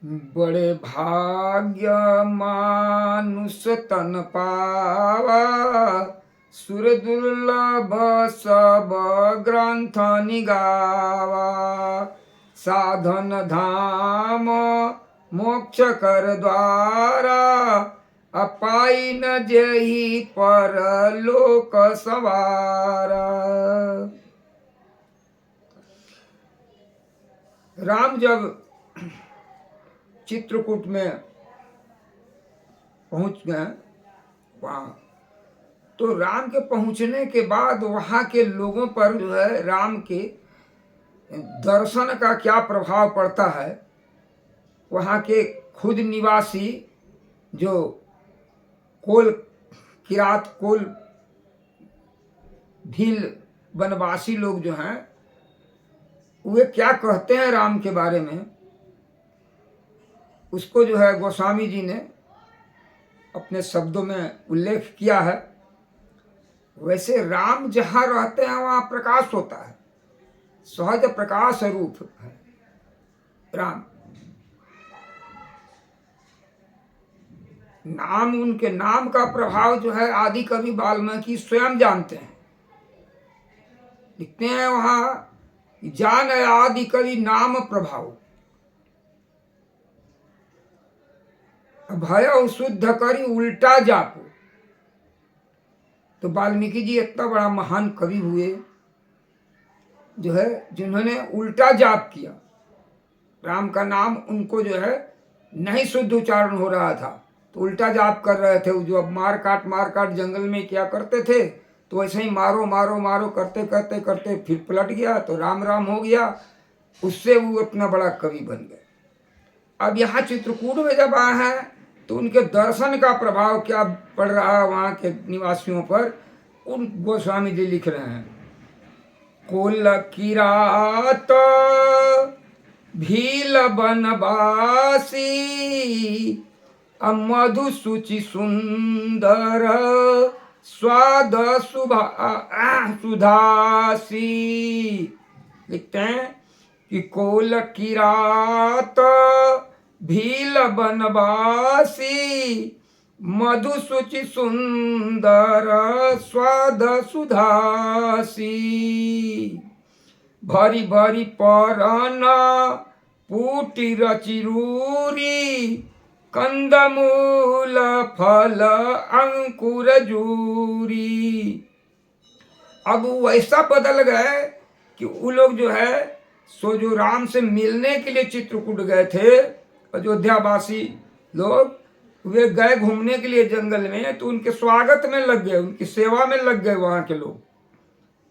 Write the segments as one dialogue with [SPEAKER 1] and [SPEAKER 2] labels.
[SPEAKER 1] बड़े भाग्य मानुष तन पावा, सुर दुर्लभ सब ग्रंथ निगावा। साधन धाम मोक्ष कर द्वारा, अपाई न जेहि परलोक सवारा। राम जब चित्रकूट में पहुंच गए वहाँ, तो राम के पहुंचने के बाद वहाँ के लोगों पर जो है राम के दर्शन का क्या प्रभाव पड़ता है। वहाँ के खुद निवासी जो किरात कोल भील वनवासी लोग जो हैं, वे क्या कहते हैं राम के बारे में, उसको जो है गोस्वामी जी ने अपने शब्दों में उल्लेख किया है। वैसे राम जहाँ रहते हैं वहाँ प्रकाश होता है, सहज प्रकाश रूप है राम। नाम, उनके नाम का प्रभाव जो है आदि कवि वाल्मीकि स्वयं जानते हैं। लिखते हैं वहाँ, जान आदि कवि नाम प्रभाव, भय शुद्ध करी उल्टा जापो। तो वाल्मीकि जी इतना बड़ा महान कवि हुए जो है, जिन्होंने उल्टा जाप किया। राम का नाम उनको जो है नहीं शुद्ध उच्चारण हो रहा था, तो उल्टा जाप कर रहे थे। जो अब मार काट जंगल में क्या करते थे, तो वैसे ही मारो मारो मारो करते करते करते फिर पलट गया, तो राम राम हो गया। उससे वो इतना बड़ा कवि बन गए। अब यहाँ चित्रकूट में जब आए हैं, तो उनके दर्शन का प्रभाव क्या पड़ रहा है वहाँ के निवासियों पर, उन गोस्वामी जी लिख रहे हैं। कुल किरात भील बनवासी, मधु सुचि सुंदर स्वाद सुधासी। लिखते हैं कि कोल किरात भील बनवासी, मधु सुचि सुंदर स्वाद सुधासी। भरी भरी परन पूटी रचिरूरी, कंदमूल फल अंकुर जूरी। अब वो ऐसा बदल गए कि वो लोग जो है सो जो राम से मिलने के लिए चित्रकूट गए थे, अयोध्यावासी लोग, वे गए घूमने के लिए जंगल में, तो उनके स्वागत में लग गए, उनकी सेवा में लग गए वहाँ के लोग।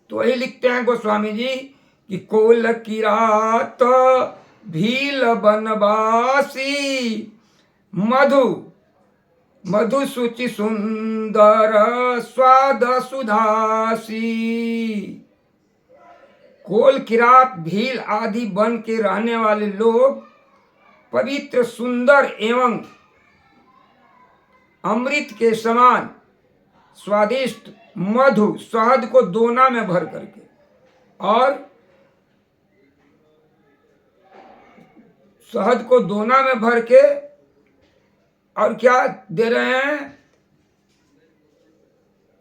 [SPEAKER 1] तो वही लिखते हैं गोस्वामी जी कि कोल किरात भील बनवासी, मधु मधु सुचि सुंदर स्वाद सुधासी। कोल किरात भील आदि बन के रहने वाले लोग पवित्र सुंदर एवं अमृत के समान स्वादिष्ट मधु, शहद को दोना में भर करके, और शहद को दोना में भर के और क्या दे रहे हैं,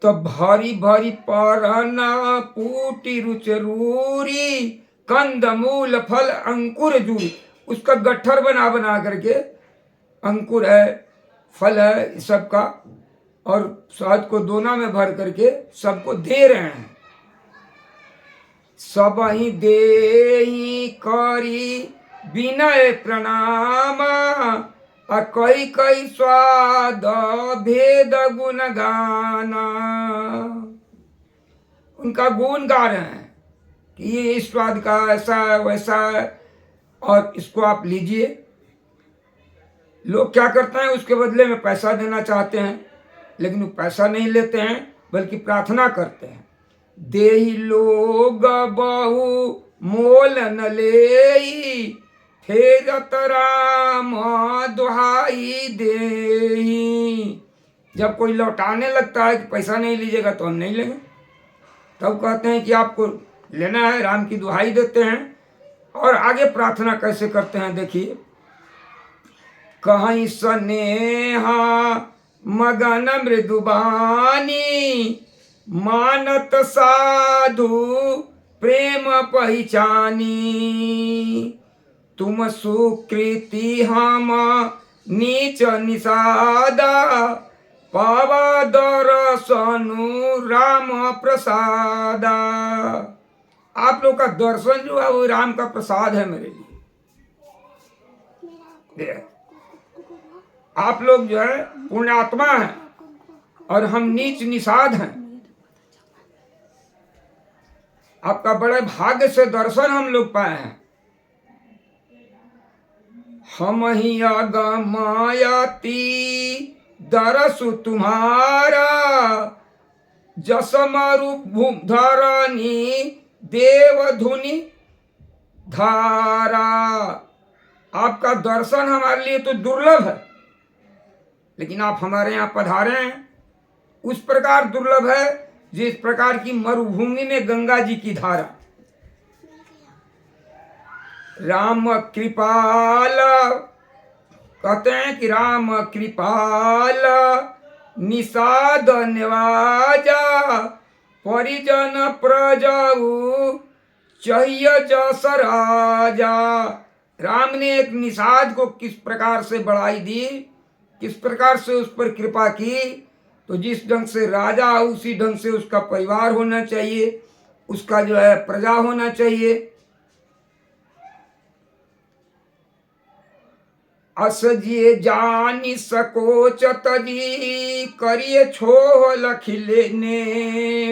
[SPEAKER 1] तो भारी भारी परना पूटी रुचरूरी, कंदमूल फल अंकुर जूरी। उसका गट्ठर बना बना करके, अंकुर है, फल है सबका, और शहद को दोना में भर करके सबको दे रहे हैं। सब ही देहि करी विनय प्रणाम, कई कई स्वाद भेद गुण गाना। उनका गुण गा रहे हैं कि ये इस स्वाद का ऐसा है वैसा है, और इसको आप लीजिए। लोग क्या करते हैं, उसके बदले में पैसा देना चाहते हैं, लेकिन वो पैसा नहीं लेते हैं, बल्कि प्रार्थना करते हैं। देहि लोग बहु मोल न लेई, फेरत राम दुहाई देहि। जब कोई लौटाने लगता है कि पैसा नहीं लीजिएगा तो हम नहीं लेंगे, तब कहते हैं कि आपको लेना है, राम की दुहाई देते हैं। और आगे प्रार्थना कैसे करते हैं देखिए। कहीं स्नेहा मगन मृदुबानी, मानत साधु प्रेम पहचानी। तुम सुकृति हम नीच निषादा, पावा दर्शनु राम प्रसादा। आप लोग का दर्शन जो है वो राम का प्रसाद है मेरे लिए। आप लोग जो है पुण्यात्मा हैं और हम नीच निषाद हैं। आपका बड़े भाग्य से दर्शन हम लोग पाए हैं। हम ही अगमयती दरसु तुम्हारा, जसमरु धरनी देवधुनि धारा। आपका दर्शन हमारे लिए तो दुर्लभ है, लेकिन आप हमारे यहाँ पधारे हैं उस प्रकार दुर्लभ है जिस प्रकार की मरुभूमि में गंगा जी की धारा। राम कृपाल, कहते हैं कि राम कृपाल निषाद निवाजा, परिजन प्रजऊ चाहिए जस राजा। राम ने एक निषाद को किस प्रकार से बढ़ाई दी, किस प्रकार से उस पर कृपा की, तो जिस ढंग से राजा उसी ढंग से उसका परिवार होना चाहिए, उसका जो है प्रजा होना चाहिए। अस जिए जानी सकोच तजी, करिए छोह लखिले ने,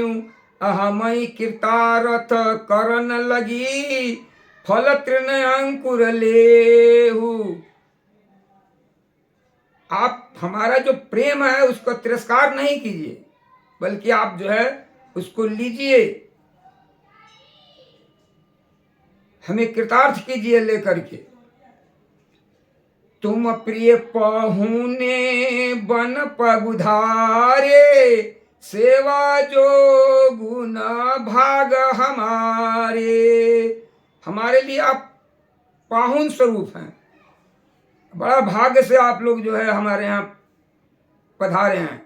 [SPEAKER 1] अहमई कृतारथ करन लगी, फल तृण अंकुर लेहु। आप हमारा जो प्रेम है उसको तिरस्कार नहीं कीजिए, बल्कि आप जो है उसको लीजिए, हमें कृतार्थ कीजिए लेकर के। तुम प्रिय पहुने बन पगुधारे, सेवा जो गुण भाग हमारे। हमारे लिए आप पाहुन स्वरूप हैं। बड़ा भाग्य से आप लोग जो है हमारे यहाँ पधारे हैं।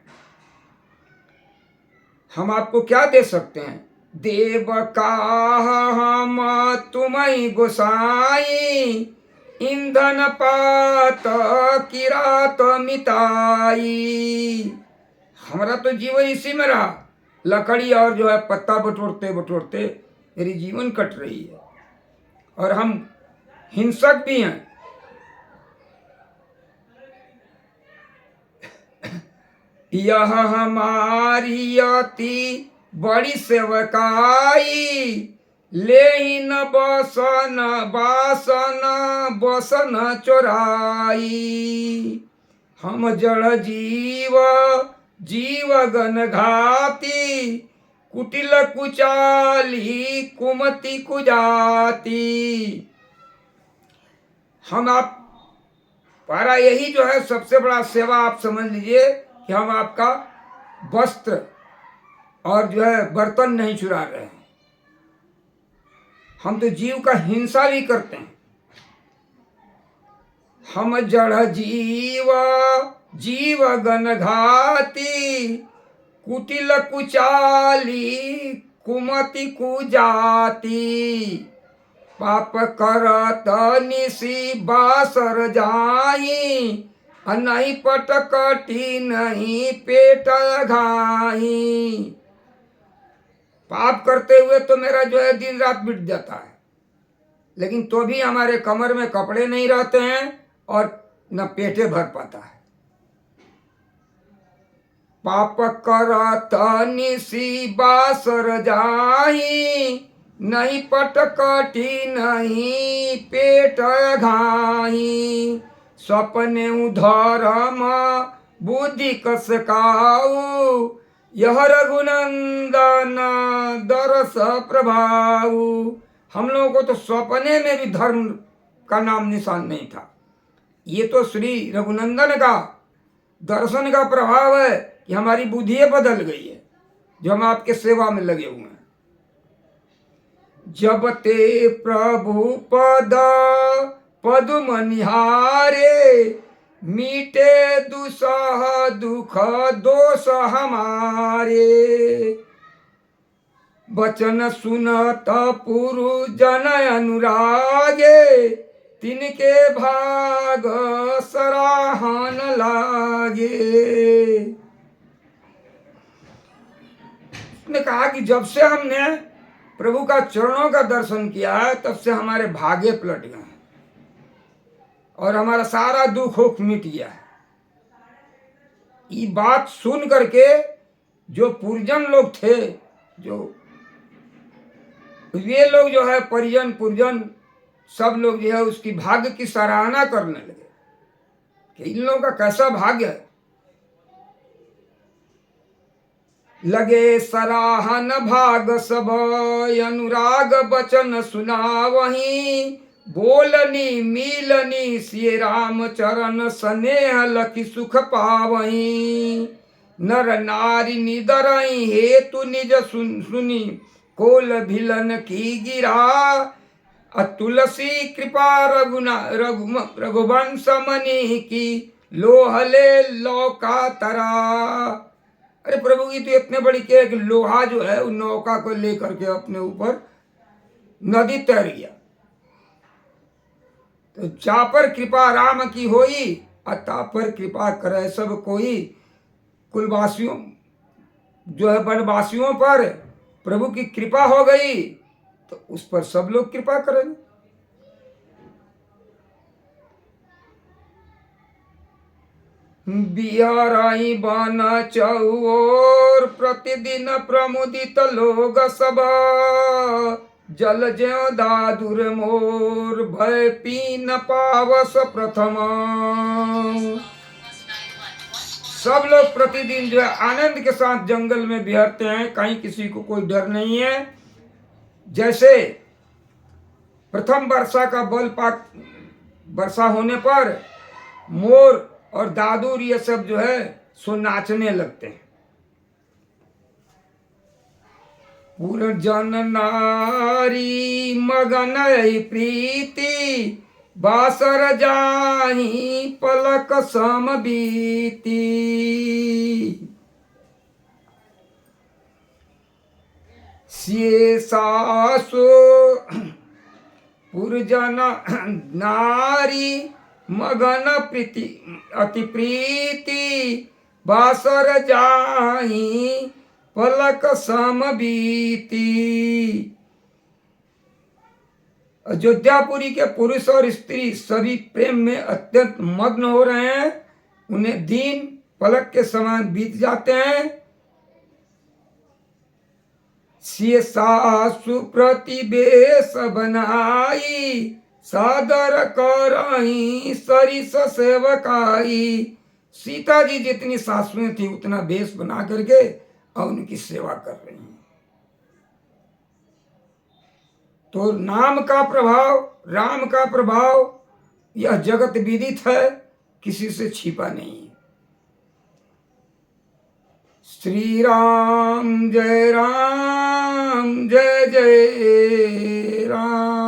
[SPEAKER 1] हम आपको क्या दे सकते हैं? देव का हम तुम्हें गोसाई, ईंधन पात किरात मिताई। हमारा तो जीवन इसी में रहा, लकड़ी और जो है पत्ता बटोरते बटोरते मेरी जीवन कट रही है, और हम हिंसक भी हैं। यह हमारी अति बड़ी सेवकाई, ले न बसन बासन बसन चोराई। हम जड़ जीव जीव गण घाती, कुटिल कुचाली कुमति कुजाती। हम आप पारा यही जो है सबसे बड़ा सेवा आप समझ लीजिए कि हम आपका वस्त्र और जो है बर्तन नहीं चुरा रहे हैं। हम तो जीव का हिंसा भी करते हैं। हम जड़ जीव जीव गण घाती, कुटिल कुचाली कुमति कुजाती। पाप करत निसी बासर जाई, नहीं पटकटी नहीं पेट घाई। पाप करते हुए तो मेरा जो है दिन रात बीत जाता है, लेकिन तो भी हमारे कमर में कपड़े नहीं रहते हैं और न पेटे भर पाता है। पाप करत निसी बासर जाही, नहीं पटकटी नहीं पेट घाई। सपने धर्म बुद्धि कस काऊ, यह रघुनंदन दरस प्रभाऊ। हम लोगों को तो सपने में भी धर्म का नाम निशान नहीं था। ये तो श्री रघुनंदन का दर्शन का प्रभाव है कि हमारी बुद्धि बदल गई है, जो हम आपके सेवा में लगे हुए हैं। जब ते प्रभु पद पद्म निहारे, मीटे दुसह दुख दोष हमारे। वचन सुनत पुरु जन अनुरागे, तिनके भाग सराहन लागे। उसने कहा कि जब से हमने प्रभु का चरणों का दर्शन किया है, तब से हमारे भागे पलट गए हैं और हमारा सारा दुख होख मिट गया है। ये बात सुन करके जो पुरजन लोग थे, जो वे लोग जो है परिजन पुरजन सब लोग जो है उसकी भाग्य की सराहना करने लगे कि इन लोगों का कैसा भाग्य है। लगे सराहन भाग सब अनुराग बचन सुना वहीं, बोलनी मिलनी सिय राम चरण स्नेह लखी सुख पावहीं। नर नारी निदरई हेतु निज सुनी, कोल भिलन की गिरा। तुलसी कृपा रघुवंश मनि की, लोहले लौका तरा। अरे प्रभु की तो इतने बड़ी क्या है कि लोहा जो है उन नौका को लेकर के अपने ऊपर नदी तैर गया। तो जा पर कृपा राम की होई, अता पर कृपा करे सब कोई। कुलवासियों जो है वनवासियों पर प्रभु की कृपा हो गई तो उस पर सब लोग कृपा करेंगे। बिहाराई बन चौर, प्रतिदिन प्रमुदित लोग सब। जल ज्यों दादुर मोर, भय पीन पावस प्रथम। सब लोग प्रतिदिन जो है आनंद के साथ जंगल में बिहरते हैं, कहीं किसी को कोई डर नहीं है। जैसे प्रथम वर्षा का वर्षा होने पर मोर और दादुर ये सब जो है सो नाचने लगते हैं। पुरजन नारी मगन प्रीति, बासर जाही पलक सम बीती। सिए सासु पुरजन नारी मगन प्रीति अति प्रीति, बासर जाही पलक सम बीती। अयोध्यापुरी के पुरुष और स्त्री सभी प्रेम में अत्यंत मग्न हो रहे हैं। उन्हें दिन पलक के समान बीत जाते हैं। सिय सासु प्रतिवेश बनाई, सादर करही सरिस सेवकाई। सीता जी जितनी सासुएं थी उतना वेश बना करके और उनकी सेवा कर रही हैं। तो नाम का प्रभाव, राम का प्रभाव यह जगत विदित है, किसी से छिपा नहीं है। श्री राम जय जय राम।